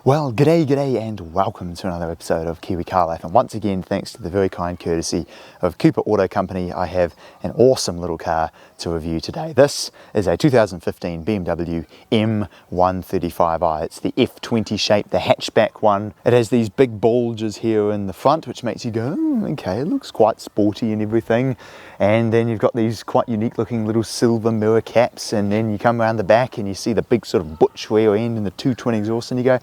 Well, g'day and welcome to another episode of Kiwi Car Life. And once again, thanks to the very kind courtesy of Coupe Auto Company, I have an awesome little car to review today. This is a 2015 BMW M135i. It's the F20 shape, the hatchback one. It has these big bulges here in the front, which makes you go, okay, it looks quite sporty and everything. And then you've got these quite unique looking little silver mirror caps, and then you come around the back and you see the big sort of butch rear end and the two twin exhausts, and you go,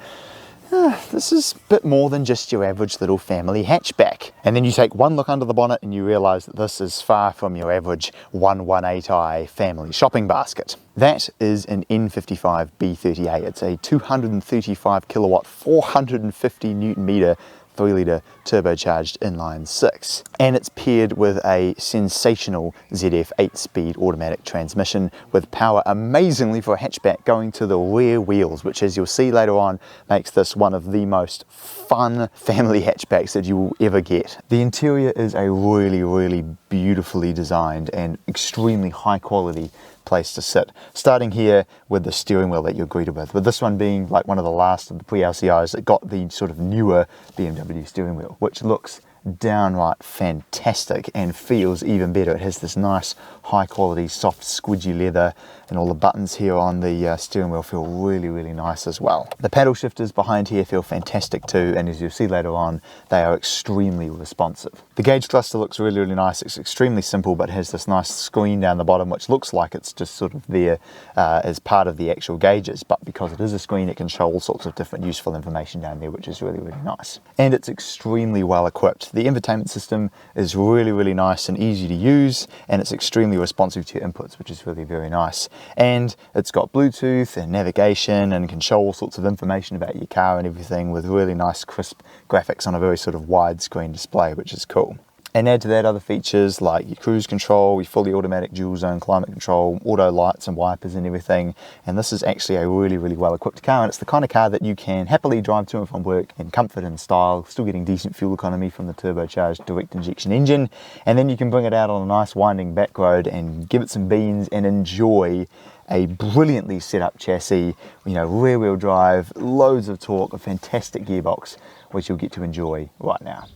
this is a bit more than just your average little family hatchback. And then you take one look under the bonnet and you realise that this is far from your average 118i family shopping basket. That is an N55 B30A. It's a 235 kilowatt, 450 newton metre 3-litre turbocharged inline 6, and it's paired with a sensational ZF 8-speed automatic transmission with power amazingly for a hatchback going to the rear wheels, which, as you'll see later on, makes this one of the most fun family hatchbacks that you will ever get. The interior is a really beautifully designed and extremely high quality place to sit, starting here with the steering wheel that you're greeted with this one being like one of the last of the pre-LCIs that got the sort of newer BMW steering wheel, which looks downright fantastic and feels even better. It has this nice high quality soft squidgy leather, and all the buttons here on the steering wheel feel really nice as well. The paddle shifters behind here feel fantastic too, and as you'll see later on, they are extremely responsive. The gauge cluster looks really nice. It's extremely simple, but has this nice screen down the bottom which looks like it's just sort of there as part of the actual gauges, but because it is a screen, it can show all sorts of different useful information down there, which is really nice. And it's extremely well equipped. The infotainment system is really nice and easy to use, and it's extremely responsive to your inputs, which is really very nice. And it's got Bluetooth and navigation and can show all sorts of information about your car and everything with really nice crisp graphics on a very sort of widescreen display, which is cool. And add to that other features like your cruise control, your fully automatic dual zone climate control, auto lights and wipers and everything. And this is actually a really well equipped car, and it's the kind of car that you can happily drive to and from work in comfort and style, still getting decent fuel economy from the turbocharged direct injection engine. And then you can bring it out on a nice winding back road and give it some beans and enjoy a brilliantly set up chassis, rear wheel drive, loads of torque, a fantastic gearbox, which you'll get to enjoy right now.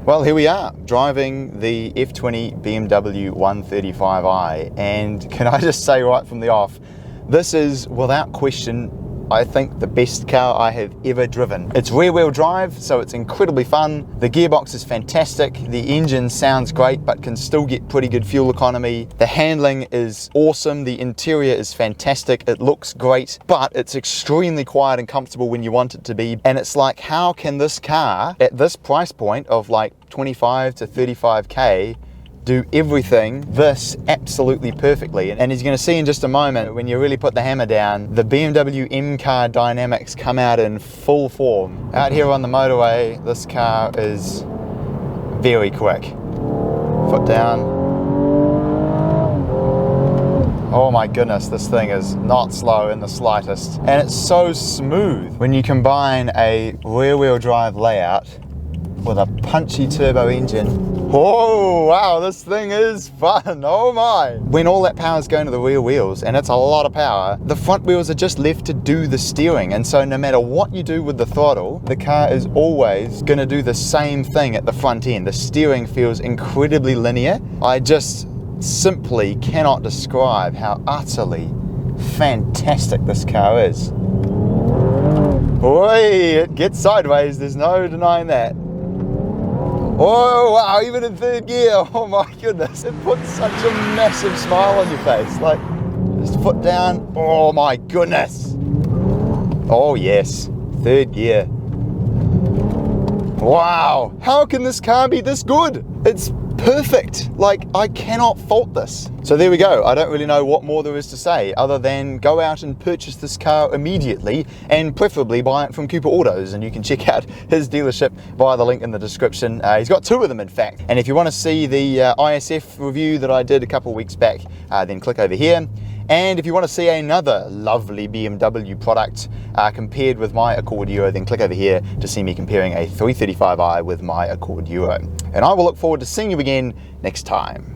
Well, here we are, driving the F20 BMW 135i, and can I just say right from the off, this is without question, I think, the best car I have ever driven. It's rear-wheel drive, so it's incredibly fun. The gearbox is fantastic. The engine sounds great, but can still get pretty good fuel economy. The handling is awesome. The interior is fantastic. It looks great, but it's extremely quiet and comfortable when you want it to be. And it's like, how can this car, at this price point of like 25 to 35K, do everything this absolutely perfectly? And as you're going to see in just a moment, when you really put the hammer down, the BMW M car dynamics come out in full form. Out here on the motorway, this car is very quick. Foot down. Oh my goodness, this thing is not slow in the slightest. And it's so smooth. When you combine a rear-wheel drive layout with a punchy turbo engine, oh wow, this thing is fun, oh my. When all that power is going to the rear wheels, and it's a lot of power, the front wheels are just left to do the steering, and so no matter what you do with the throttle, the car is always going to do the same thing at the front end. The steering feels incredibly linear. I just simply cannot describe how utterly fantastic this car is. Oi, it gets sideways, there's no denying that. Oh wow, even in third gear, oh my goodness, it puts such a massive smile on your face. Like, just foot down, oh my goodness. Oh yes, third gear. Wow, how can this car be this good? It's perfect. Like, I cannot fault this. So there we go. I don't really know what more there is to say other than go out and purchase this car immediately, and preferably buy it from Coupe Autos, and you can check out his dealership via the link in the description. He's got two of them in fact, and if you want to see the ISF review that I did a couple of weeks back, then click over here. And if you want to see another lovely BMW product compared with my Accord Euro, then click over here to see me comparing a 335i with my Accord Euro. And I will look forward to seeing you again next time.